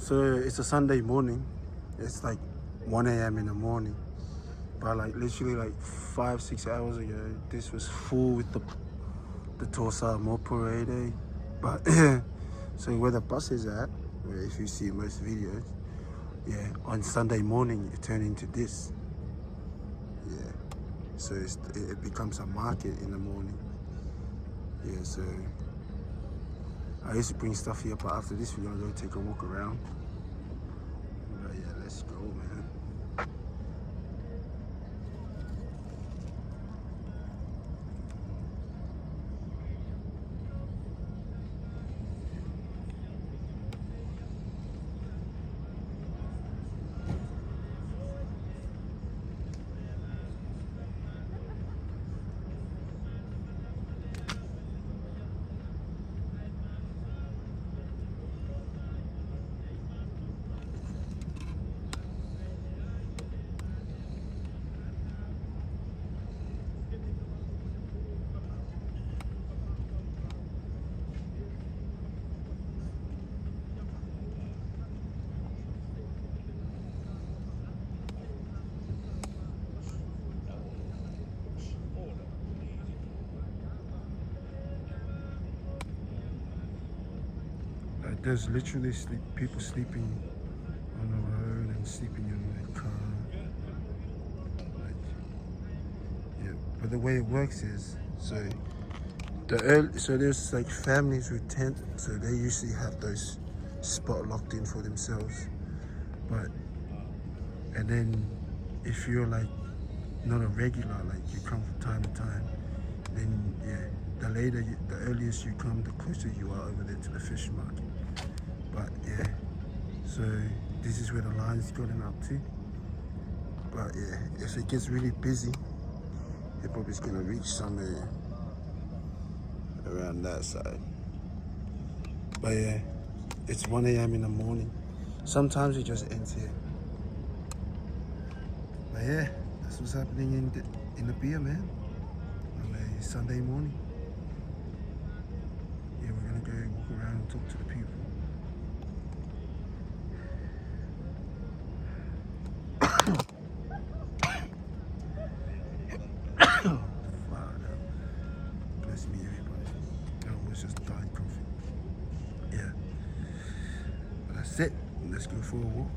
So it's a Sunday morning. It's like 1 a.m. in the morning. But like literally like 5-6 hours ago, this was full with the Tulsa More Parade. But so where the bus is at, where if you see most videos, yeah, on Sunday morning it turned into this. Yeah. So it becomes a market in the morning. Yeah, so I used to bring stuff here, but after this we're gonna go take a walk around. But yeah, let's go, man. Like there's literally people sleeping on the road and sleeping in their car. Like, yeah, but the way it works is so there's like families with tent, so they usually have those spot locked in for themselves. But and then if you're like not a regular, like you come from time to time, then yeah, the earliest you come, the closer you are over there to the fish market. But yeah, so this is where the line's gotten up to. But yeah, if it gets really busy, it probably gonna reach somewhere around that side. But yeah, it's 1 a.m. in the morning. Sometimes it just ends here. But yeah, that's what's happening in the beer, man, on a Sunday morning. Yeah, we're gonna go walk around and talk to the people. Father, bless me, everybody. I almost just died coughing. Yeah, but that's it. Let's go for a walk.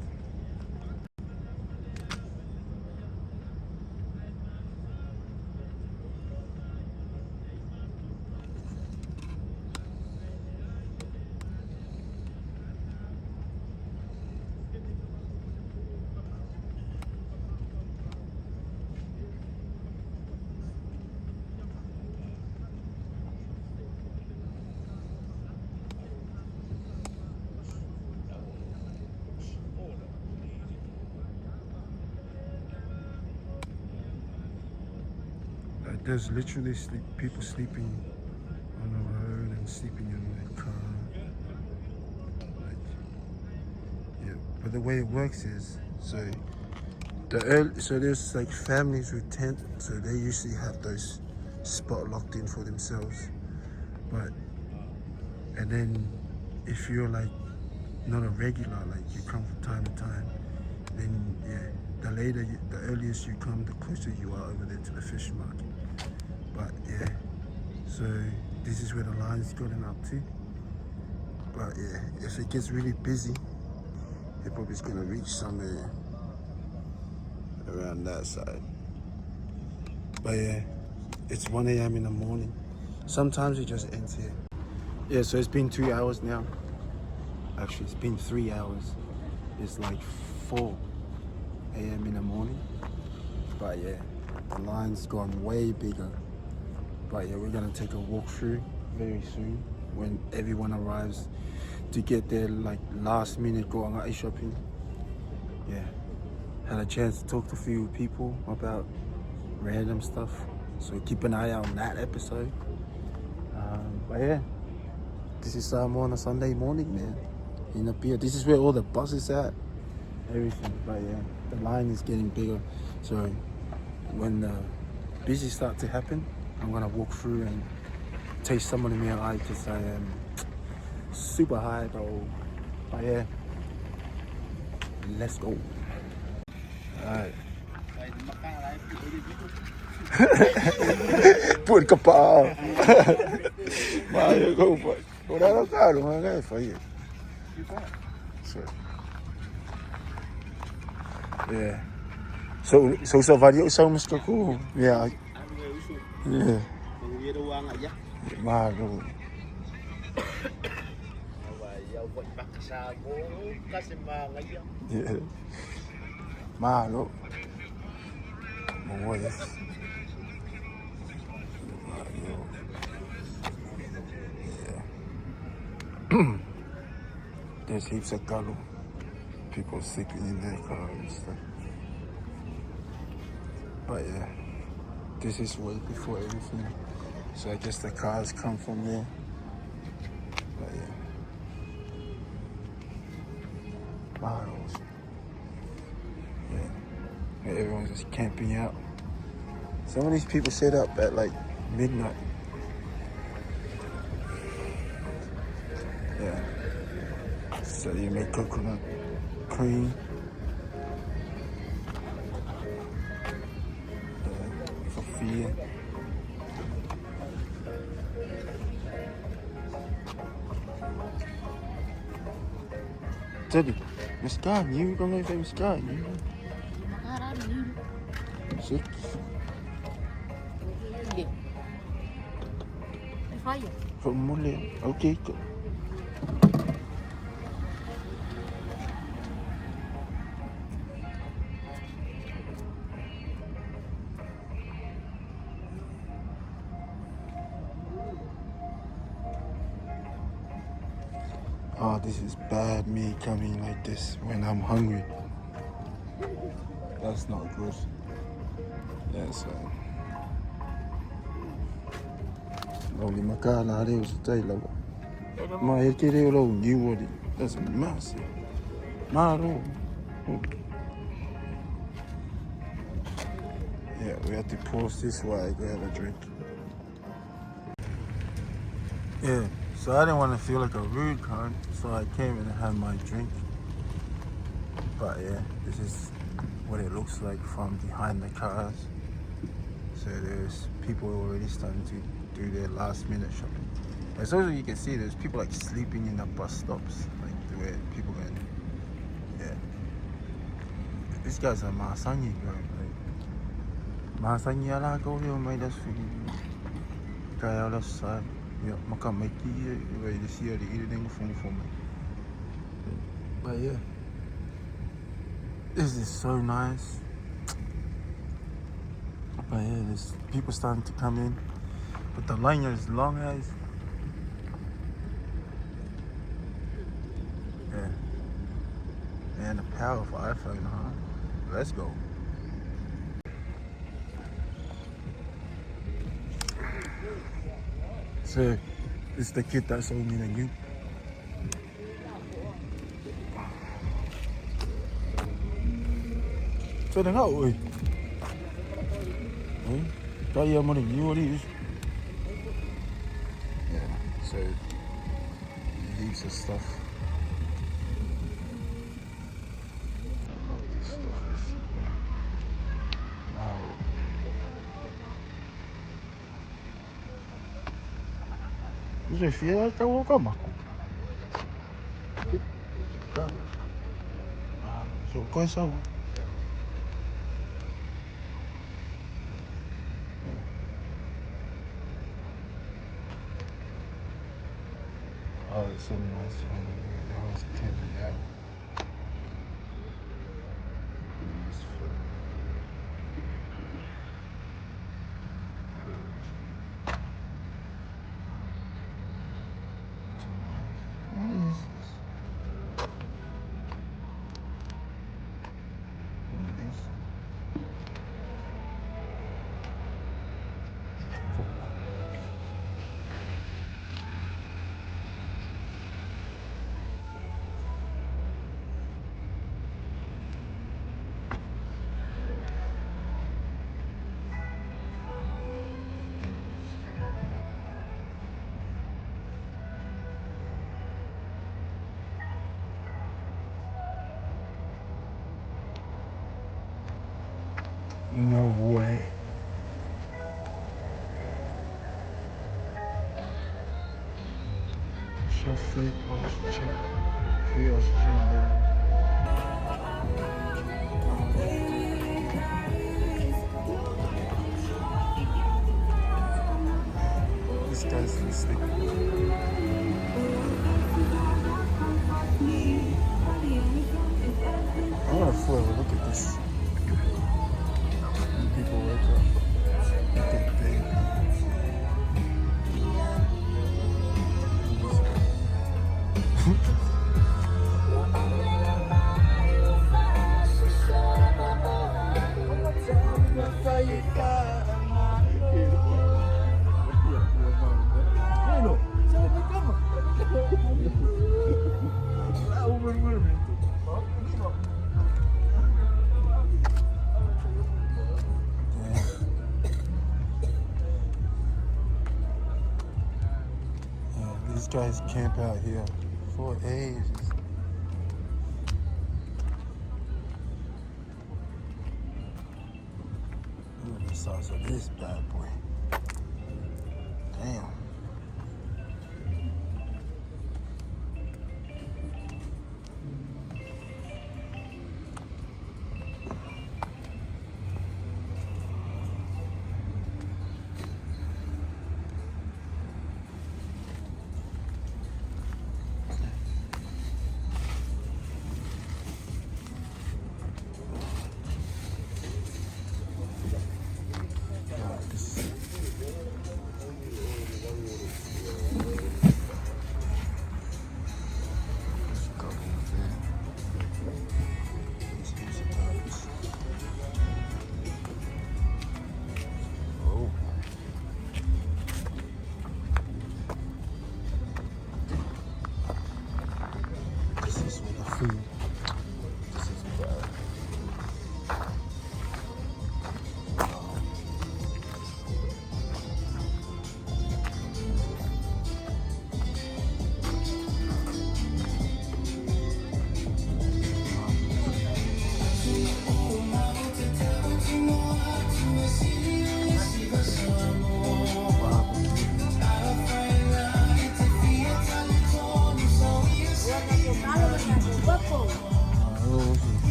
Like there's literally people sleeping on the road and sleeping in their car. Like, yeah, but the way it works is so there's like families with tent, so they usually have those spot locked in for themselves. But and then if you're like not a regular, like you come from time to time, then yeah, the earliest you come, the closer you are over there to the fish market. But yeah, so this is where the line's gotten up to. But yeah, if it gets really busy, it probably gonna reach somewhere around that side. But yeah, it's 1 a.m. in the morning. Sometimes it just ends here. Yeah, so it's been 2 hours now. Actually, it's been 3 hours. It's like 4 a.m. in the morning. But yeah, the line's gone way bigger. But yeah, we're gonna take a walk through very soon when everyone arrives to get their like last minute going out shopping. Yeah, had a chance to talk to a few people about random stuff, so keep an eye out on that episode. But yeah, this is on a Sunday morning, man, in the pier. This is where all the buses at, everything. But yeah, the line is getting bigger, so when the busy start to happen, I'm gonna walk through and taste some of the meal because I am super high though. But yeah, Let's go. Alright. Put kapal. Mayo go boy. Wala na caro, mga for you. So, yeah. So sa video sa mas ko. Yeah. Yeah. Mago. Yeah. Malo. Boy. There's heaps of gullo. People sleeping in their cars and stuff. But yeah, this is way before everything. So I guess the cars come from there. But yeah. Bottles. Yeah. Everyone's just camping out. Some of these people set up at like midnight. Yeah. So you make coconut cream. For fear. Jadi, meskan you kami kami meskan you. Six. Formule. Okay. Oh, this is bad me coming like this when I'm hungry. That's not good. Yeah, so. Only makala are was tailor. My kiri low new body. That's massive. Maro. Yeah, we have to pause this while I go have a drink. Yeah, so I didn't want to feel like a rude cunt, so I came and had my drink. But yeah, this is what it looks like from behind the cars. So there's people already starting to do their last minute shopping. As also you can see there's people like sleeping in the bus stops, like where people going. Yeah. This guy's a Masangi guy. Like Masangi ala go here made us guy out of side. Yeah, maka make you ready to see the eating phone for me. But yeah. This is so nice. But yeah, there's people starting to come in. But the line is long as. Yeah. And a powerful iPhone, huh? Let's go. So, it's the kid that sold me the new. So then how we? Got your money, you what it is? Yeah, so heaps of stuff. Você fia tá o cama. So coisa. Oh, it's so nice. I was attending that. No way. Chauffeur check. This guy's listening. I want to forever look at this. When people wake up. Look at the day. These guys camp out here for ages. Look at the size of this bad boy. Damn. Food. This is bad.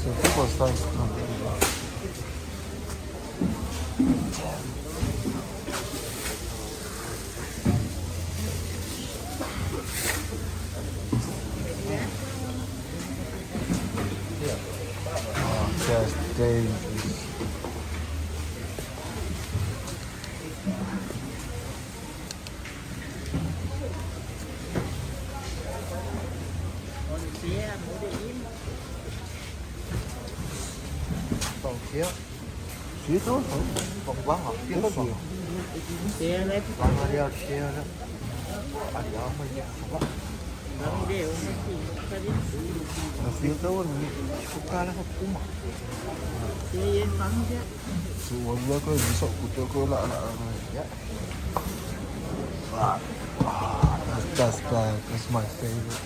So people start to come. That's dangerous. Phía phía tốt không? Còn quá ngọt phía tốt không? Xe đấy. Còn mà đeo xe đó. Ở đó mà không có. Phía tốt là không có nó không cũng mà. Xe yên phẳng chứ. So one worker is so good to go Yeah. That's bad. That's my favorite.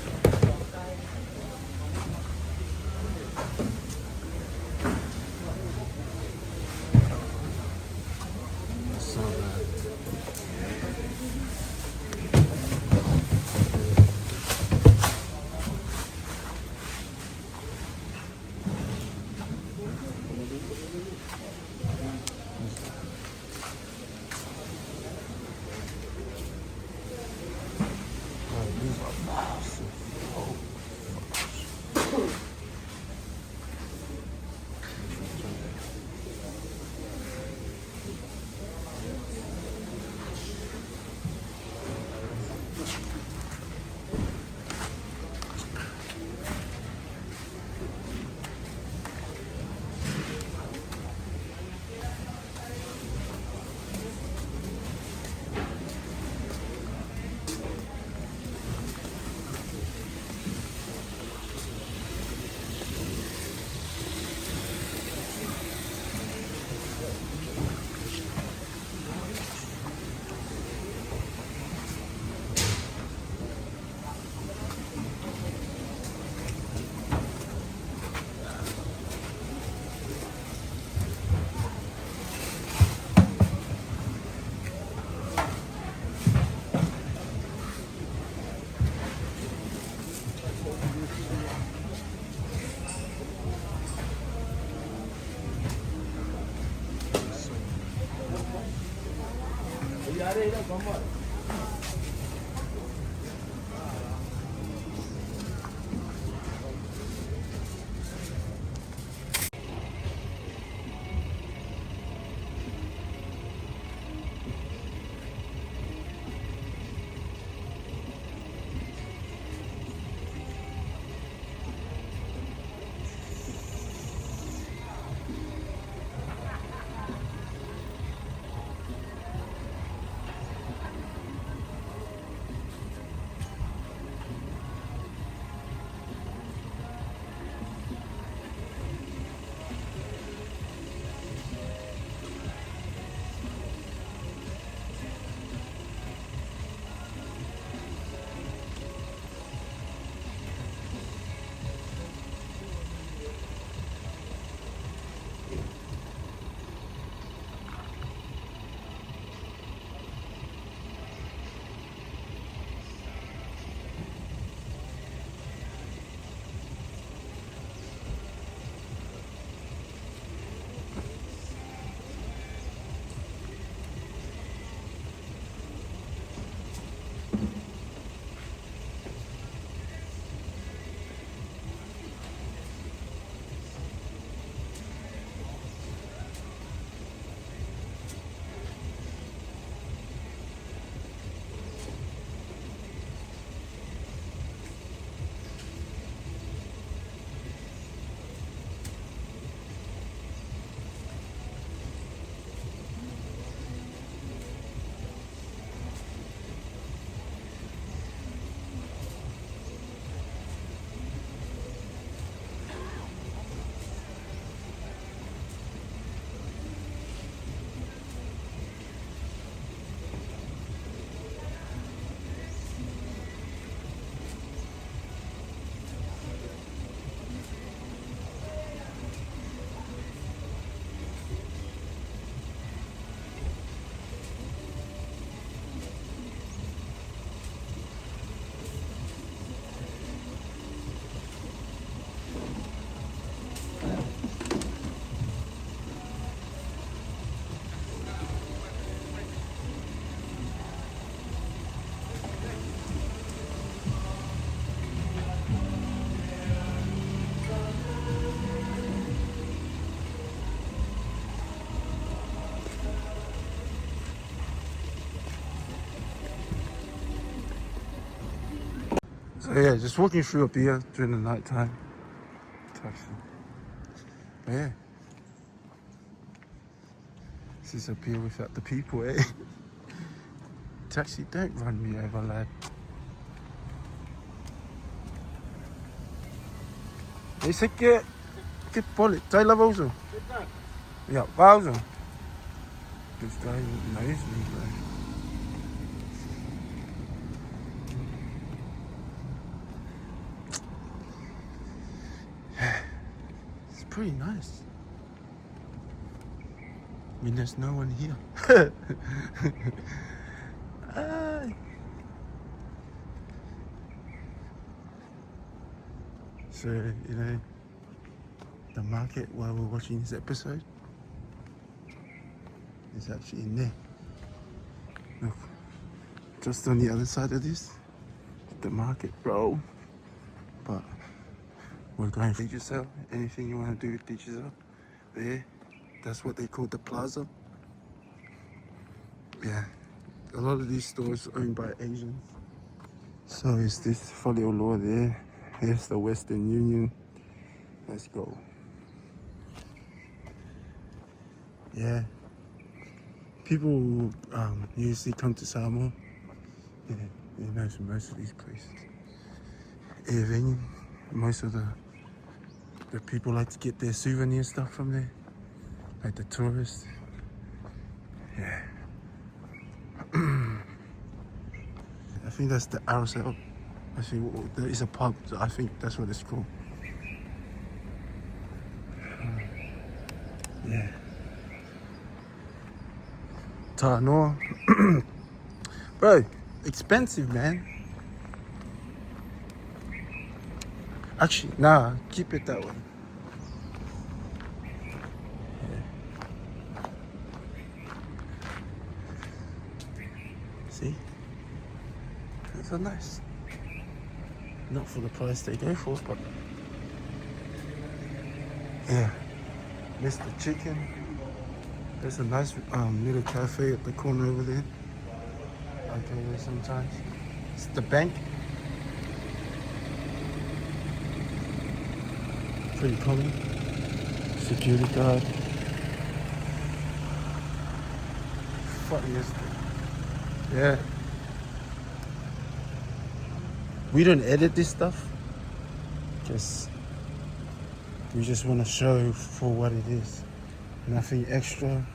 So yeah, just walking through up here during the night time. Taxi. But yeah. This is up here without the people, eh? Taxi, don't run me over, lad. Hey, zeg je... Kijk, Polly, Taylor Wilson. Ja, pauze. Dus daar is niet, man. It's pretty nice. I mean, there's no one here. So, you know, the market while we're watching this episode is actually in there. Look, just on the other side of this, the market, bro. But we're going for Digicel. Anything you want to do with Digicel, there. That's what they call the plaza. Yeah, a lot of these stores are owned by Asians. So is this Faleoloa there. Here's the Western Union. Let's go. Yeah. People usually come to Samoa. Yeah, you know most of these places. Even most of the people like to get their souvenir stuff from there. Like the tourists. Yeah. I think that's the Arosel. I think there is a pub, so I think that's what it's called. Yeah. Tanoa. Bro, expensive, man. Actually, nah, keep it that way. These are nice. Not for the price they go for, but yeah. Mr. Chicken. There's a nice little cafe at the corner over there. I go there sometimes. It's the bank. Pretty common. Security guard. Funniest thing. Yeah. We don't edit this stuff because we just want to show for what it is. Nothing extra,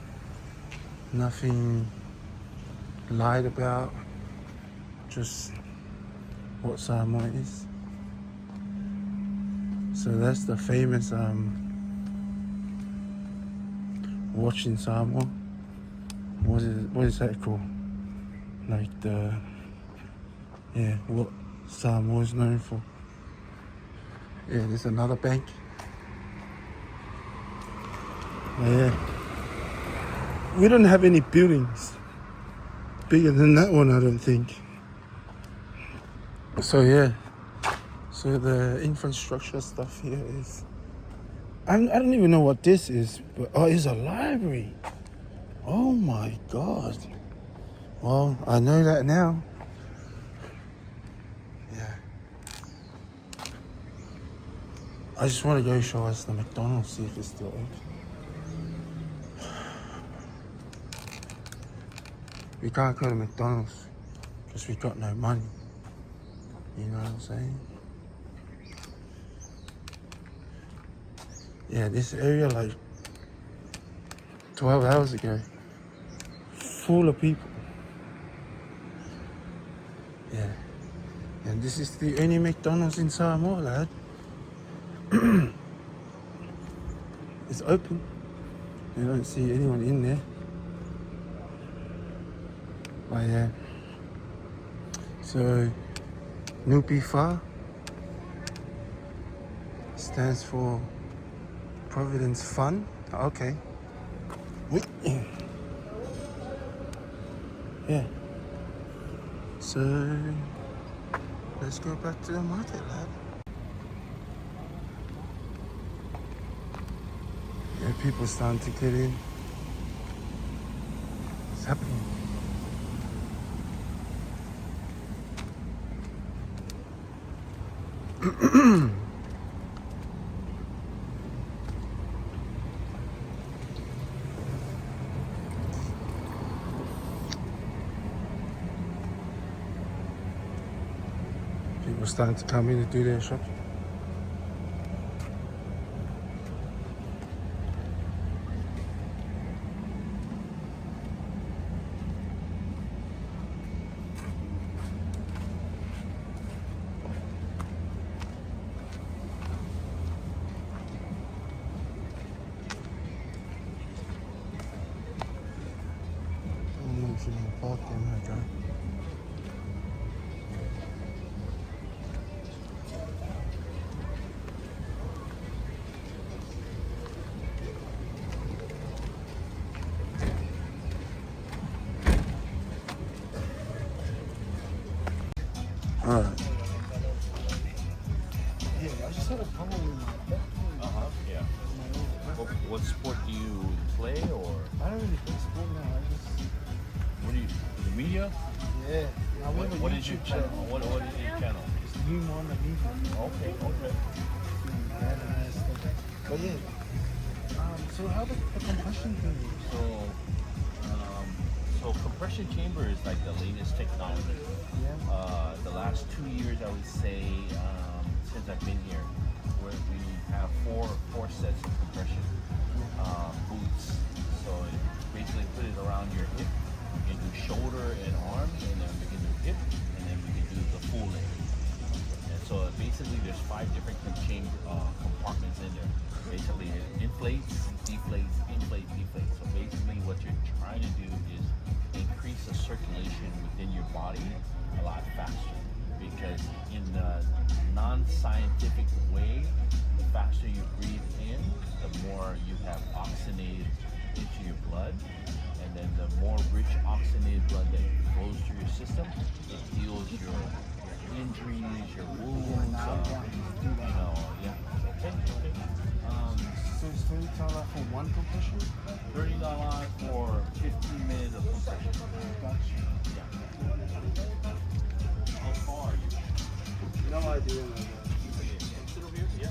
nothing lied about, just what Samoa is. So that's the famous watch in Samoa. What is that called? Like what Samoa is known for. Yeah, there's another bank. Yeah. We don't have any buildings bigger than that one, I don't think. So yeah. So the infrastructure stuff here is... I don't even know what this is, but it's a library. Oh my God. Well, I know that now. Yeah. I just want to go show us the McDonald's, see if it's still open. We can't go to McDonald's because we got no money. You know what I'm saying? Yeah, this area like 12 hours ago, full of people. Yeah. And this is the only McDonald's in Samoa, lad. It's open. I don't see anyone in there. But yeah. So, Nupi Fa stands for Providence Fund. Okay. Yeah. So, let's go back to the market, lad. Yeah, people starting to get in. What's happening? People starting to come in to do their shopping. Park in there, guy. All right. Yeah, I just had a problem with my back. Yeah. What sport do you play, or I don't really play sport now. I just what do you? The media? yeah. I went to What is your YouTube channel? What is your channel? It's new on the media. Okay. But yeah. So how the compression thing? So, so compression chamber is like the latest technology. Yeah. The last 2 years, I would say, since I've been here, where we have four sets of compression boots. So basically, put it around your hip. You can do shoulder and arm, and then we can do hip, and then we can do the full leg. And so basically, there's 5 different compartments in there. Basically, it inflates, deflates, inflates, deflates. So basically, what you're trying to do is increase the circulation within your body a lot faster. Because in the non-scientific way, the faster you breathe in, the more you have oxygenated into your blood, and then the more rich oxygenated blood that flows through your system, it heals your injuries, your wounds. Yeah. Okay. So it's $30 for one compression? $30 for 15 minutes of compression. Gotcha. Yeah. How far are you? No idea. Sit over here? Yeah.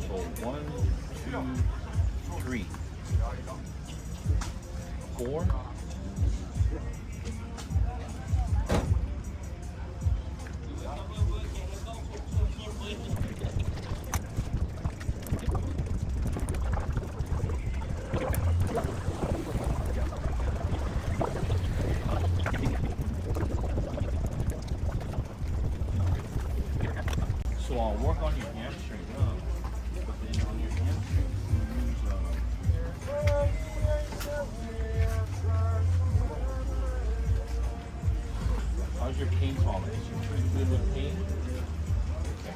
So 1, 2, 3, 4. So I'll work on your hamstring. But then on your hamstring, you use, how's your pain tolerance? You pretty good with pain? Okay.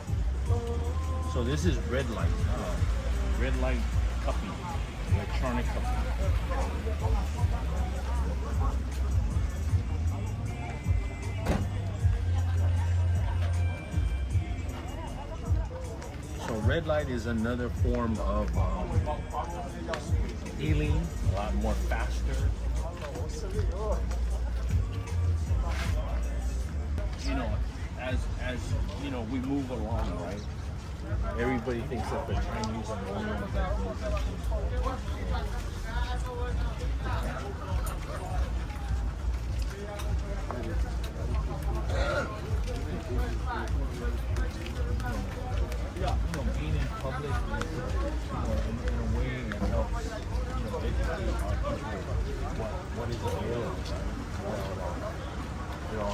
So this is red light. Red light cupping. Electronic cupping. So red light is another form of healing, a lot more faster. You know, as you know, we move along, right? Everybody thinks that the Chinese are the only ones that move. Yeah, you know, being in public, you know, in a way it helps, you know, educate our people what is available, right? You know,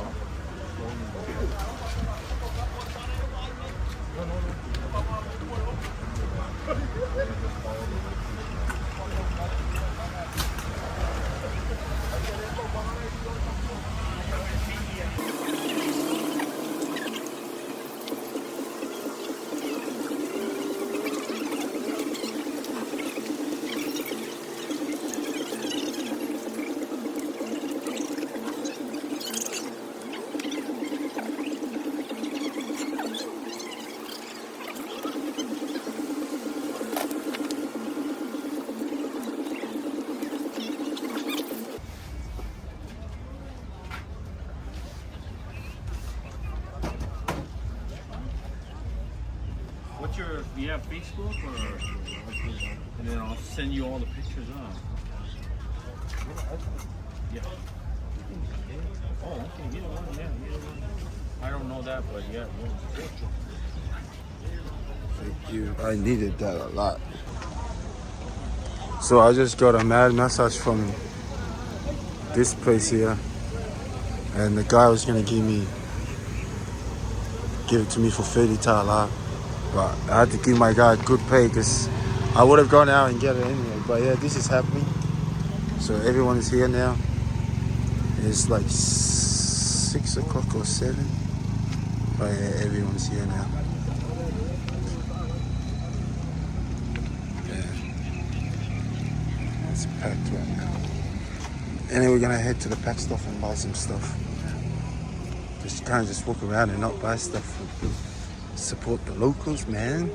what's your, do you have Facebook or, and then I'll send you all the pictures on. Yeah. Oh, okay, get one, yeah, get one. I don't know that, but yeah. Thank you. I needed that a lot. So I just got a mad massage from this place here, and the guy was gonna give it to me for 30 tala, but I had to give my guy good pay because I would have gone out and get it anyway. But yeah, this is happening. So everyone is here now. It's like 6 o'clock or 7. But yeah, everyone's here now. It's packed right now. And then we're gonna head to the pack stuff and buy some stuff. Just can't just walk around and not buy stuff. Support the locals, man.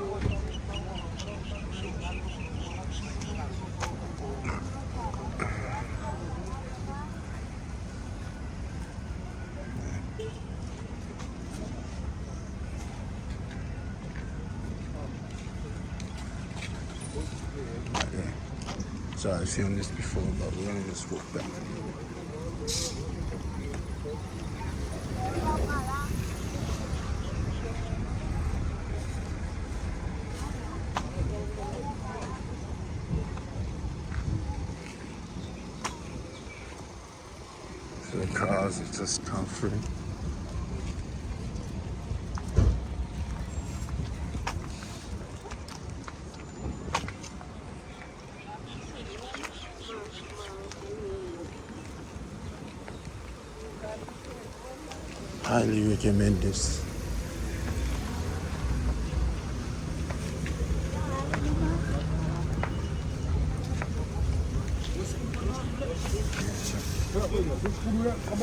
So I've seen this before, but we're gonna just walk back. So the cars have just come through. Highly recommend this.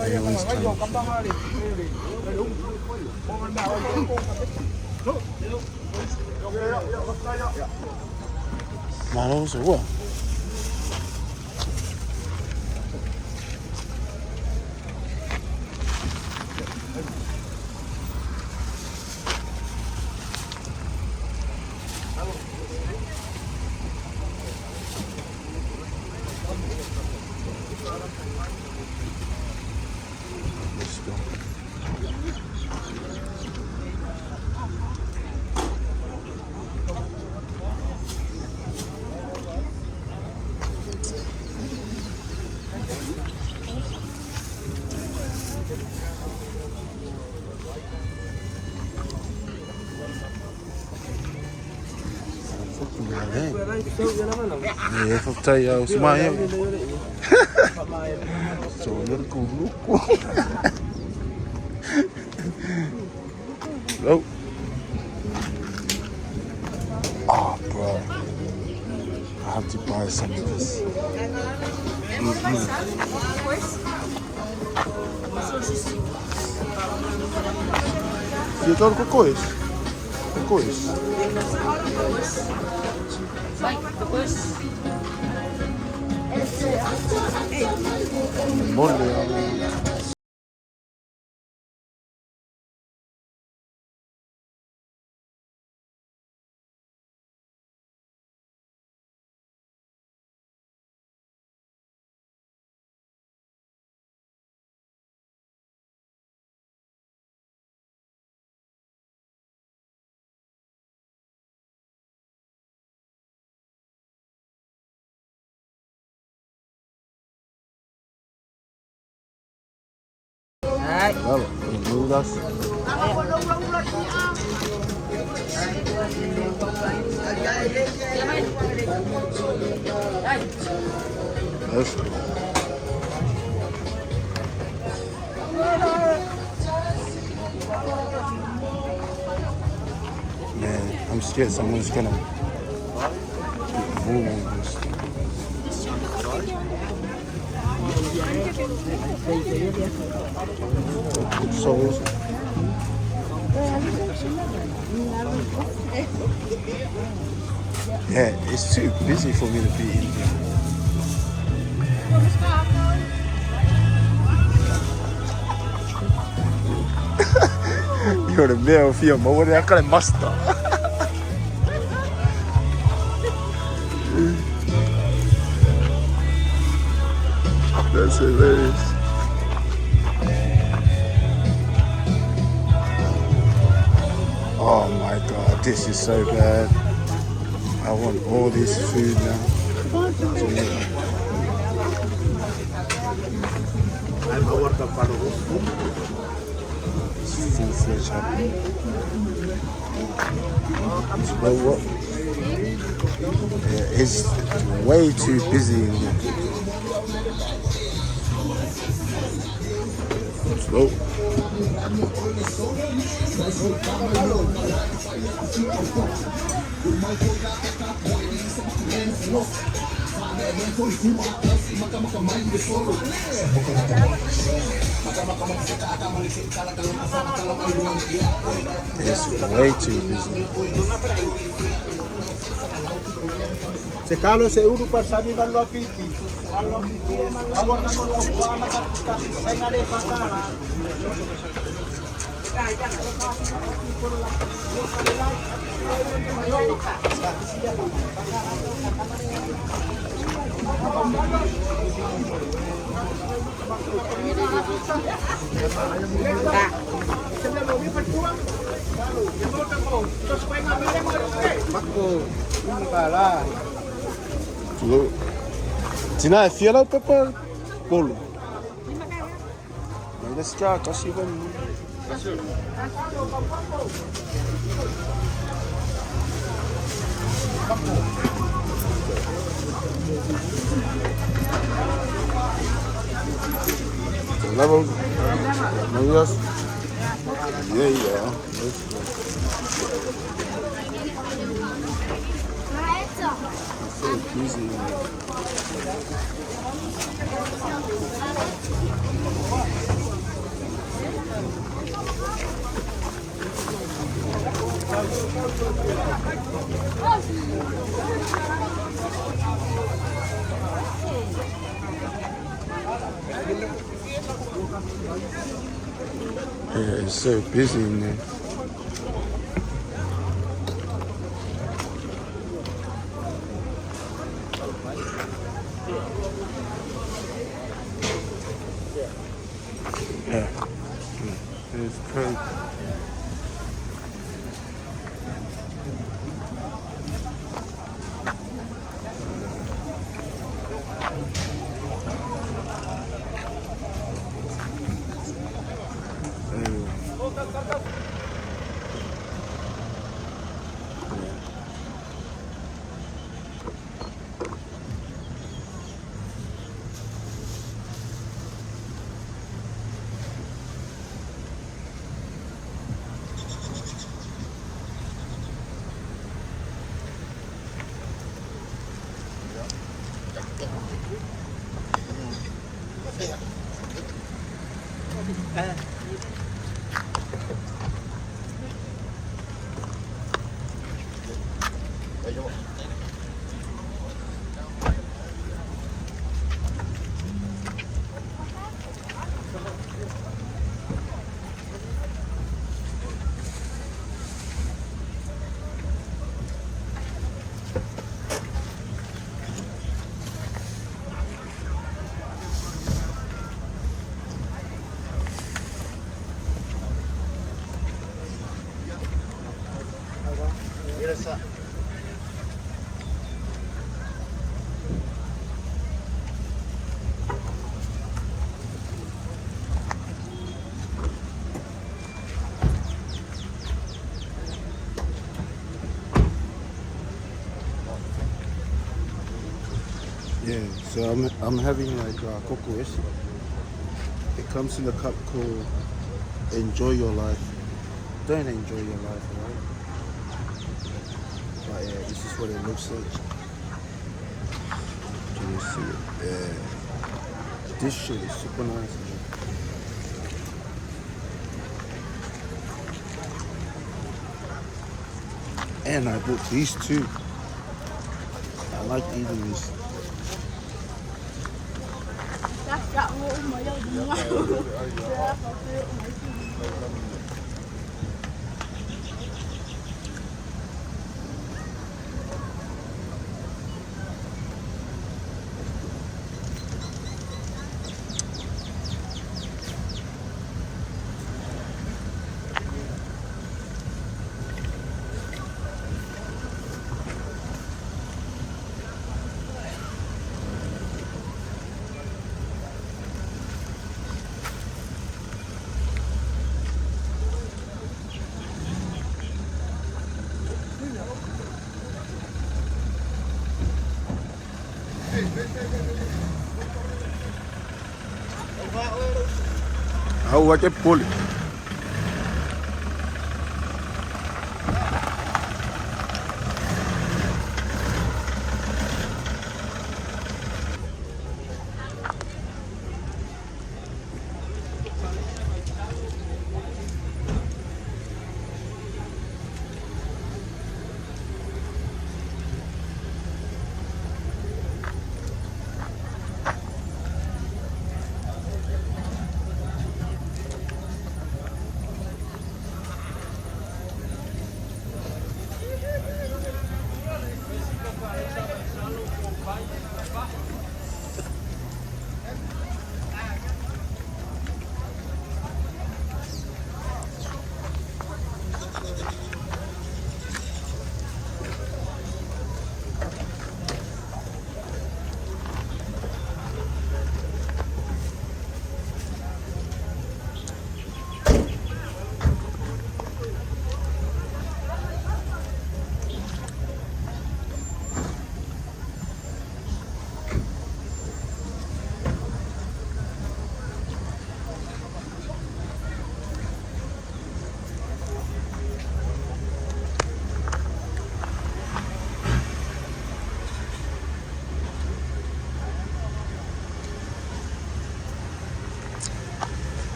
Everyone's trying. Models or what? still. Iya, percaya semuanya. Soalnya kuku. Oh. Oh, bro. I have to buy some of this. Fiyatlar kokoş. Kokoş. Mole ya. Well, noodles. Yes. Man, I'm scared someone's gonna move on this. So yeah, it's too busy for me to be in here. You're the male film, what did I call it? Master. That's hilarious. Oh my god, this is so bad. I want all this food now. It's full-fledged happy. What? Yeah, it's way too busy in here. Slow. It's way too busy. Se kalau seuru pasami kalau apiti. Kalau Look. Tina, feel pepper bolo. Let's try kasi ba? Levels. Yes. Yeah. It's so easy. Yeah, it's so busy in there. Yeah. It's crazy. Yeah, so I'm having like coco esse. It comes in a cup called Enjoy Your Life. Don't enjoy your life, right? But yeah, this is what it looks like. Can you see it? Yeah. This shit is super nice, man. And I bought these too. I like eating this. How I get pull it?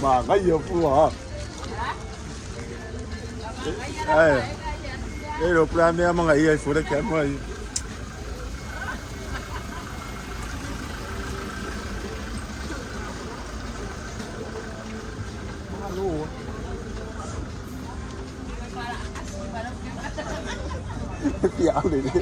Mà có nhiều phu hả? Ê, cái đồ plan này mà ngày phụ được kém rồi. Cái áo này đi.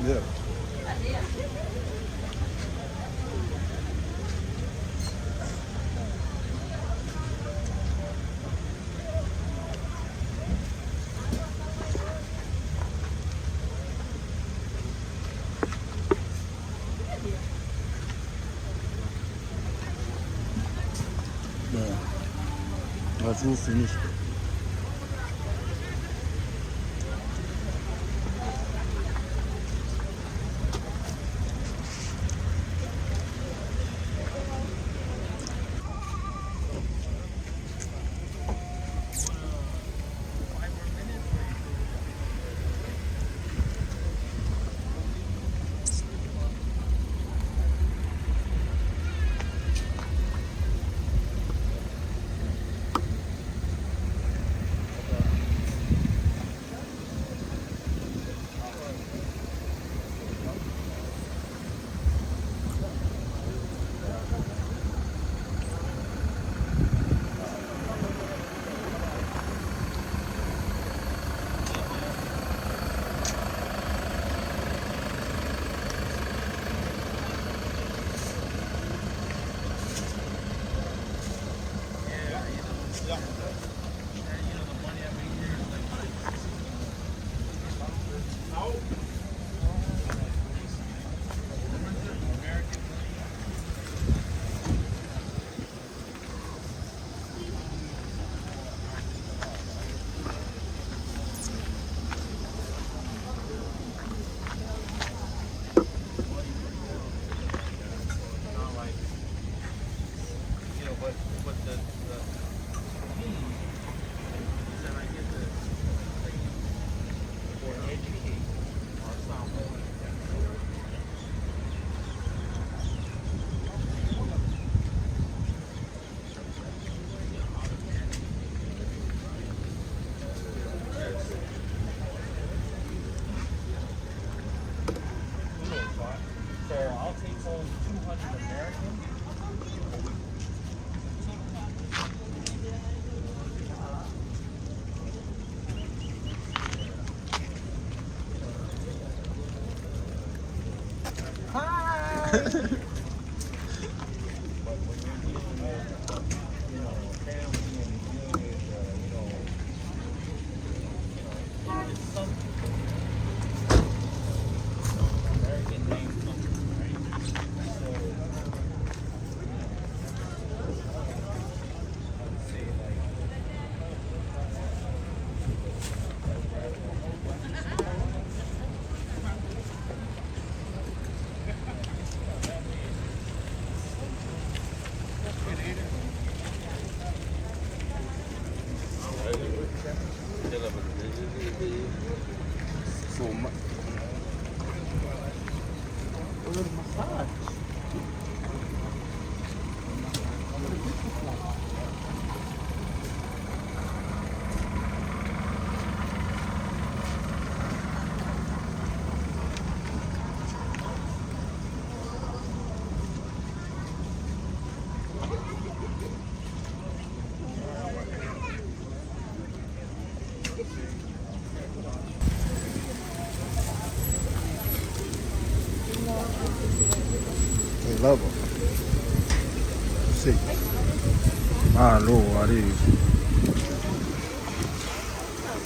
Yeah. Yeah. That's all finished. So They love them. See. My Lord, what is